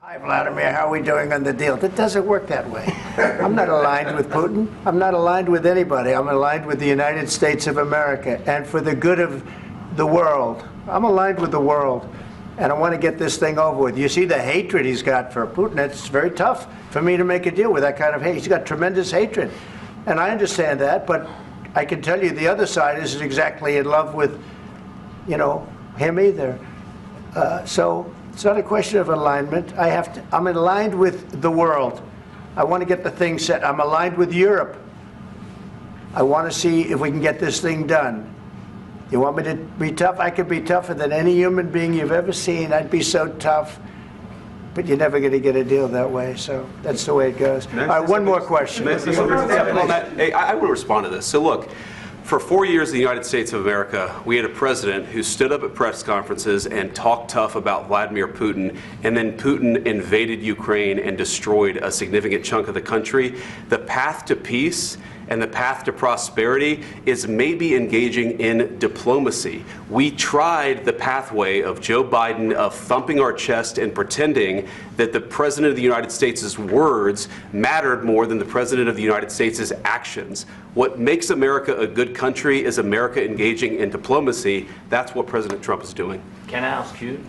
Hi, Vladimir. How are we doing on the deal? It doesn't work that way. I'm not aligned with Putin. I'm not aligned with anybody. I'm aligned with the United States of America and for the good of the world. I'm aligned with the world, and I want to get this thing over with. You see the hatred he's got for Putin. It's very tough for me to make a deal with that kind of hate. He's got tremendous hatred, and I understand that, but I can tell you the other side isn't exactly in love with, him either. So it's not a question of alignment. I'm aligned with the world. I want to get the thing set. I'm aligned with Europe. I want to see if we can get this thing done. You want me to be tough? I could be tougher than any human being you've ever seen. I'd be so tough. But you're never going to get a deal that way, so that's the way it goes. All right, one more question. Hey, I want to respond to this. So look, for 4 years in the United States of America, we had a president who stood up at press conferences and talked tough about Vladimir Putin, and then Putin invaded Ukraine and destroyed a significant chunk of the country. The path to peace and the path to prosperity is maybe engaging in diplomacy. We tried the pathway of Joe Biden of thumping our chest and pretending that the President of the United States' words mattered more than the President of the United States' actions. What makes America a good country is America engaging in diplomacy. That's what President Trump is doing. Can I ask you?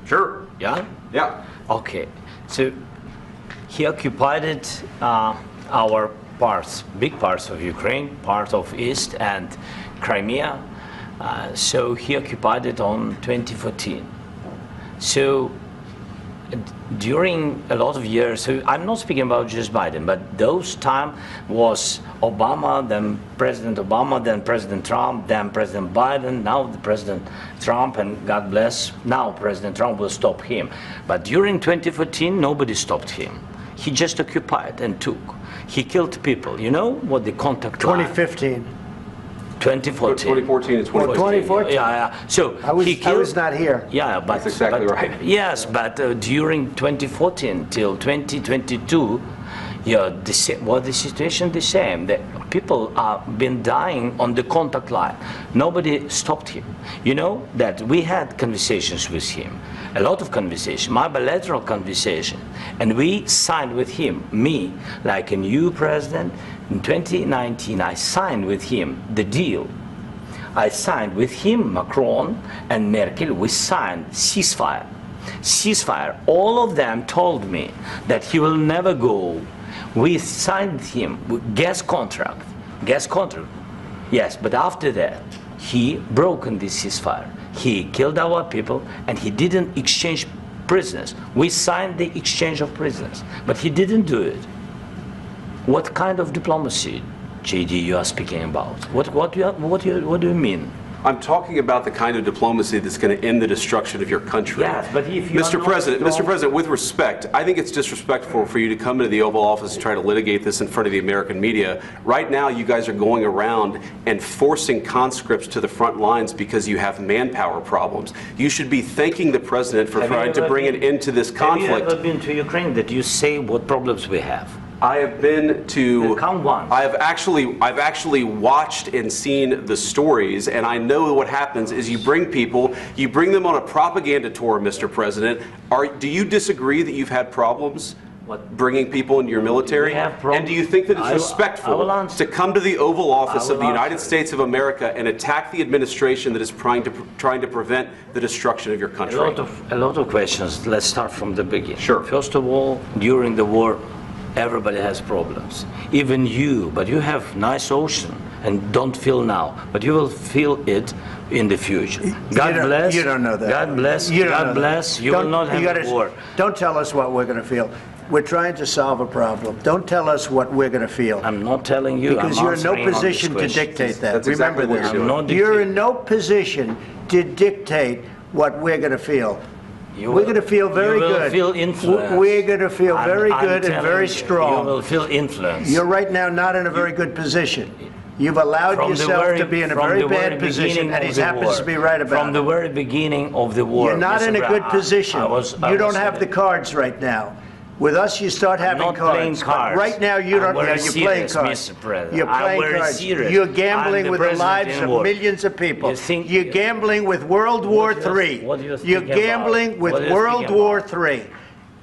Sure. Yeah? Yeah. Okay. So he occupied our parts, big parts of Ukraine, part of East and Crimea. So he occupied it on 2014. So during a lot of years, so I'm not speaking about just Biden, but those time was Obama, then President Obama, then President Trump, then President Biden, now the President Trump, and God bless, now President Trump will stop him. But during 2014, nobody stopped him. He just occupied and took. He killed people. You know what the contact 2015. 2014. 2014 and 2014. 2014. Yeah. So I was not here. Yeah, but that's exactly right. Yes, but during 2014 till 2022, the situation the same. The people have been dying on the contact line. Nobody stopped him. You know that we had conversations with him, a lot of conversation, my bilateral conversation, and we signed with him, me, like a new president. In 2019, I signed with him the deal. I signed with him, Macron and Merkel, we signed ceasefire. Ceasefire. All of them told me that he will never go. We signed him with gas contract. Yes, but after that, he broken this ceasefire. He killed our people and he didn't exchange prisoners. We signed the exchange of prisoners, but he didn't do it. What kind of diplomacy, JD, you are speaking about? What do you mean? I'm talking about the kind of diplomacy that's going to end the destruction of your country. Yes, but if you Mr. President, with respect, I think it's disrespectful for you to come into the Oval Office and try to litigate this in front of the American media. Right now, you guys are going around and forcing conscripts to the front lines because you have manpower problems. You should be thanking the President for trying to bring an end to this conflict. Have you ever been to Ukraine that you say what problems we have? I have been to. Count once. I've actually watched and seen the stories, and I know what happens is you bring them on a propaganda tour, Mr. President. Do you disagree that you've had problems bringing people into your military? And do you think that it's respectful to come to the Oval Office of the United States of America and attack the administration that is trying to prevent the destruction of your country? A lot of questions. Let's start from the beginning. Sure. First of all, during the war, everybody has problems, even you, but you have nice ocean and don't feel now, but you will feel it in the future. God bless. You don't know that. God bless. God bless. You will not have a war. Don't tell us what we're going to feel. We're trying to solve a problem. Don't tell us what we're going to feel. I'm not telling you. Because you're in no position to dictate that. That's exactly Remember this. You're in no position to dictate what we're going to feel. We're going to feel very good. You will feel influence. We're going to feel very good and very strong. You will feel influence. You're right now not in a very good position. You've allowed yourself to be in a very bad position, and he happens to be right about it. From the very beginning of the war. You're not in a good position. You don't have the cards right now. With us, you start having cards. But right now, you don't. You're playing cards. You're playing cards. You're gambling with the lives of millions of people. You're gambling with World War III. You're gambling with World War III.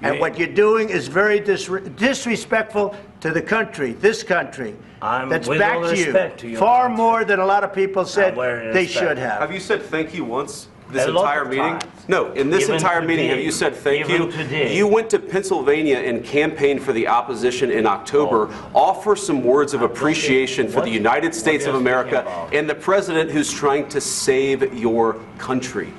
And what you're doing is very disrespectful to the country, this country, that's back to you, far more than a lot of people said they should have. Have you said thank you once this entire meeting? No, in this entire meeting, have you said thank you? You went to Pennsylvania and campaigned for the opposition in October. Offer some words of appreciation for the United States of America and the president who's trying to save your country.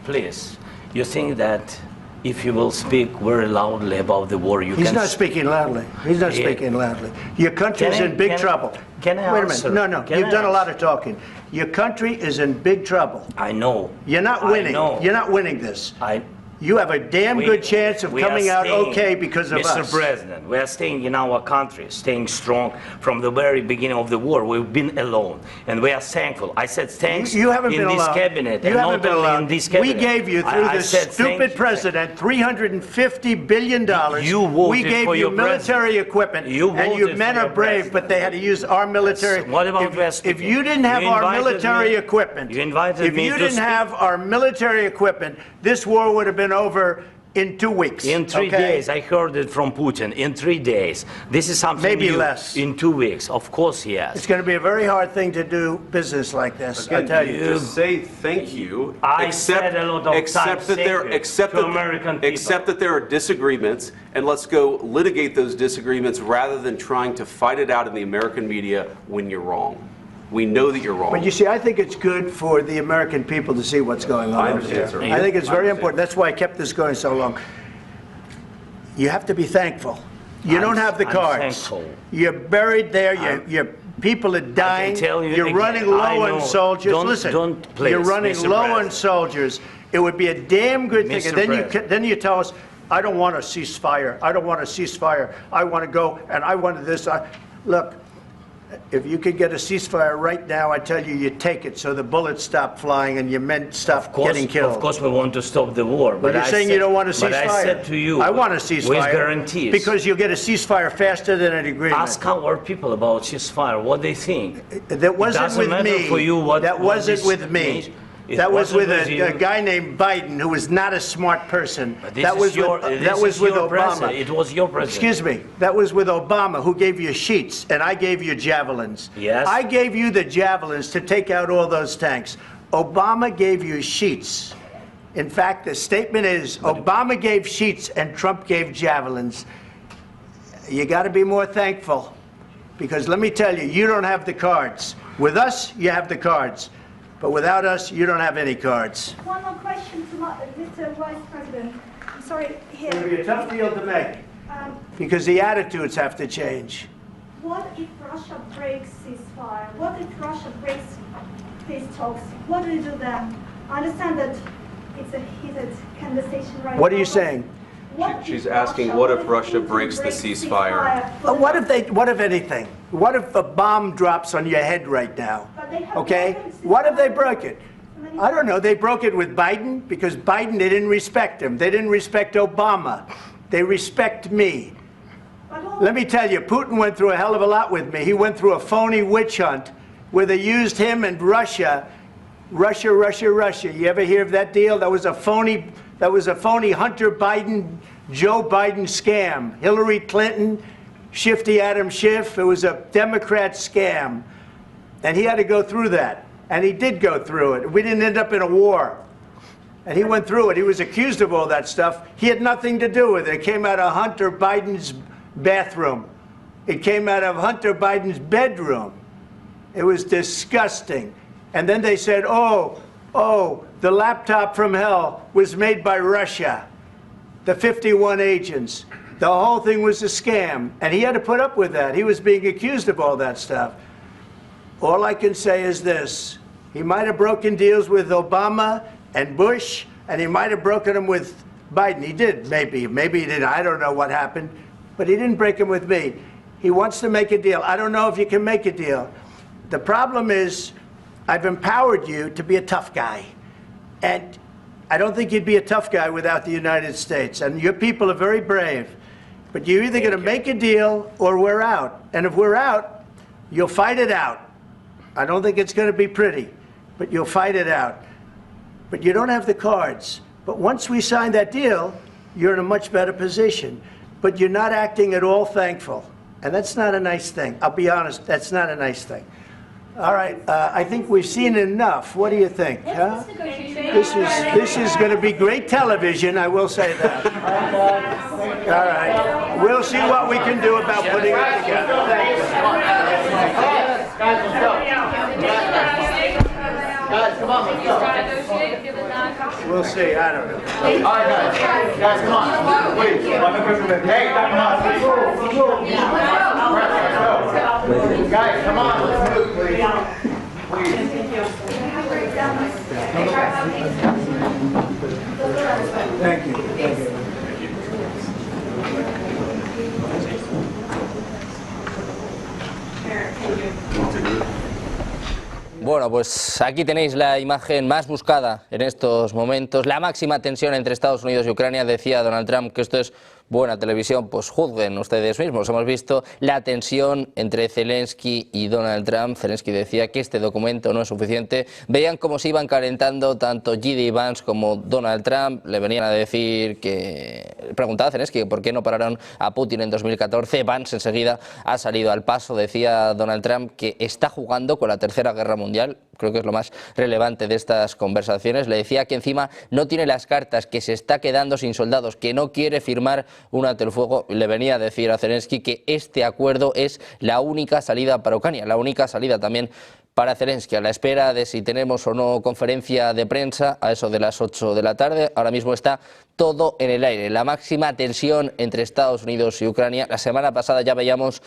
Please, you think that if you will speak very loudly about the war, you can... He's not speaking loudly. He's not speaking loudly. Your country's in big trouble. Can I Wait a answer? minute. No, you've done a lot of talking. Your country is in big trouble. I know. You're not winning. You're not winning this. You have a damn good chance of coming out okay because of us. Mr. President, we are staying in our country, staying strong from the very beginning of the war. We've been alone, and we are thankful. I said thanks you haven't in been this alone. cabinet, you and haven't not been only alone. in this cabinet. We gave you, through this stupid president, $350 billion. You voted we gave for you your military equipment, and your men are brave, but they had to use our military. Yes. What about if you didn't have our military equipment, if you didn't have our military equipment, this war would have been over in 2 weeks. In 3 days. I heard it from Putin. In 3 days. This is something maybe new. Less. In 2 weeks. Of course, yes. It's going to be a very hard thing to do business like this. Again, I tell you. Just say thank you. I said a lot of times accept that there are disagreements, and let's go litigate those disagreements rather than trying to fight it out in the American media when you're wrong. We know that you're wrong. But you see, I think it's good for the American people to see what's going on. I understand, sir. I think it's very important. That's why I kept this going so long. You have to be thankful. You don't have the cards. Thankful. You're buried there. Your people are dying. You're running low on soldiers. Listen, you're running low on soldiers. It would be a damn good thing. And then you tell us, I don't want a ceasefire. I don't want a ceasefire. I want to go and I want this. Look. If you could get a ceasefire right now, I tell you, you take it so the bullets stop flying and your men stop getting killed. Of course, we want to stop the war. But you're saying you don't want a ceasefire. But I said to you, I want a ceasefire. With guarantees. Because you'll get a ceasefire faster than an agreement. Ask our people about ceasefire, what they think. That wasn't with me. For you what, that wasn't with me. Means. That was with a guy named Biden, who was not a smart person. That was with Obama. It was your president. Excuse me. That was with Obama, who gave you sheets, and I gave you javelins. Yes. I gave you the javelins to take out all those tanks. Obama gave you sheets. In fact, the statement is Obama gave sheets and Trump gave javelins. You got to be more thankful, because let me tell you, you don't have the cards. With us, you have the cards. But without us, you don't have any cards. One more question to Mr. Vice President. I'm sorry, here. It's going to be a tough deal to make, because the attitudes have to change. What if Russia breaks ceasefire? What if Russia breaks peace talks? What do you do then? I understand that it's a heated conversation right now. What are you saying? She's asking, what if Russia breaks the ceasefire? What if anything? What if a bomb drops on your head right now? Okay? What if they broke it? I don't know. They broke it with Biden because Biden, they didn't respect him. They didn't respect Obama. They respect me. Let me tell you, Putin went through a hell of a lot with me. He went through a phony witch hunt where they used him and Russia. Russia. You ever hear of that deal? That was a phony Hunter Biden, Joe Biden scam. Hillary Clinton, Shifty Adam Schiff. It was a Democrat scam. And he had to go through that. And he did go through it. We didn't end up in a war. And he went through it. He was accused of all that stuff. He had nothing to do with it. It came out of Hunter Biden's bathroom. It came out of Hunter Biden's bedroom. It was disgusting. And then they said, oh, the laptop from hell was made by Russia. The 51 agents. The whole thing was a scam. And he had to put up with that. He was being accused of all that stuff. All I can say is this. He might have broken deals with Obama and Bush, and he might have broken them with Biden. He did, maybe. Maybe he didn't. I don't know what happened. But he didn't break them with me. He wants to make a deal. I don't know if you can make a deal. The problem is, I've empowered you to be a tough guy. And I don't think you'd be a tough guy without the United States. And your people are very brave. But you're either going to make a deal or we're out. And if we're out, you'll fight it out. I don't think it's going to be pretty, but you'll fight it out. But you don't have the cards. But once we sign that deal, you're in a much better position. But you're not acting at all thankful. And that's not a nice thing. I'll be honest, that's not a nice thing. All right, I think we've seen enough. What do you think? Huh? This is going to be great television, I will say that. All right, we'll see what we can do about putting it together. Thank you. Guys, let's go. Guys, come on, let's go. We'll see, I don't know. All right, guys, come on. Please, hey, come on. Guys, come on, let's move, please. Thank you. Bueno, pues aquí tenéis la imagen más buscada en estos momentos. La máxima tensión entre Estados Unidos y Ucrania. Decía Donald Trump que esto es buena televisión, pues juzguen ustedes mismos. Hemos visto la tensión entre Zelensky y Donald Trump. Zelensky decía que este documento no es suficiente. Veían cómo se iban calentando tanto J.D. Vance como Donald Trump. Le venían a decir que... Preguntaba a Zelensky por qué no pararon a Putin en 2014. Vance enseguida ha salido al paso. Decía Donald Trump que está jugando con la Tercera Guerra Mundial. Creo que es lo más relevante de estas conversaciones. Le decía que encima no tiene las cartas, que se está quedando sin soldados, que no quiere firmar un alto el fuego. Le venía a decir a Zelensky que este acuerdo es la única salida para Ucrania, la única salida también para Zelensky, a la espera de si tenemos o no conferencia de prensa a eso de las 8 de la tarde. Ahora mismo está todo en el aire. La máxima tensión entre Estados Unidos y Ucrania. La semana pasada ya veíamos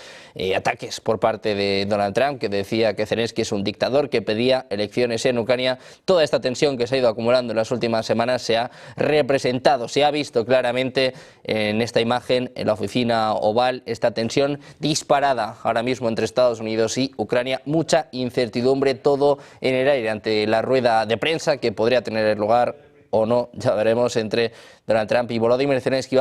ataques por parte de Donald Trump, que decía que Zelensky es un dictador, que pedía elecciones en Ucrania. Toda esta tensión que se ha ido acumulando en las últimas semanas se ha representado, se ha visto claramente en esta imagen, en la Oficina Oval, esta tensión disparada ahora mismo entre Estados Unidos y Ucrania. Mucha incertidumbre, todo en el aire ante la rueda de prensa que podría tener lugar o no, ya veremos, entre Donald Trump y Volodymyr Zelensky.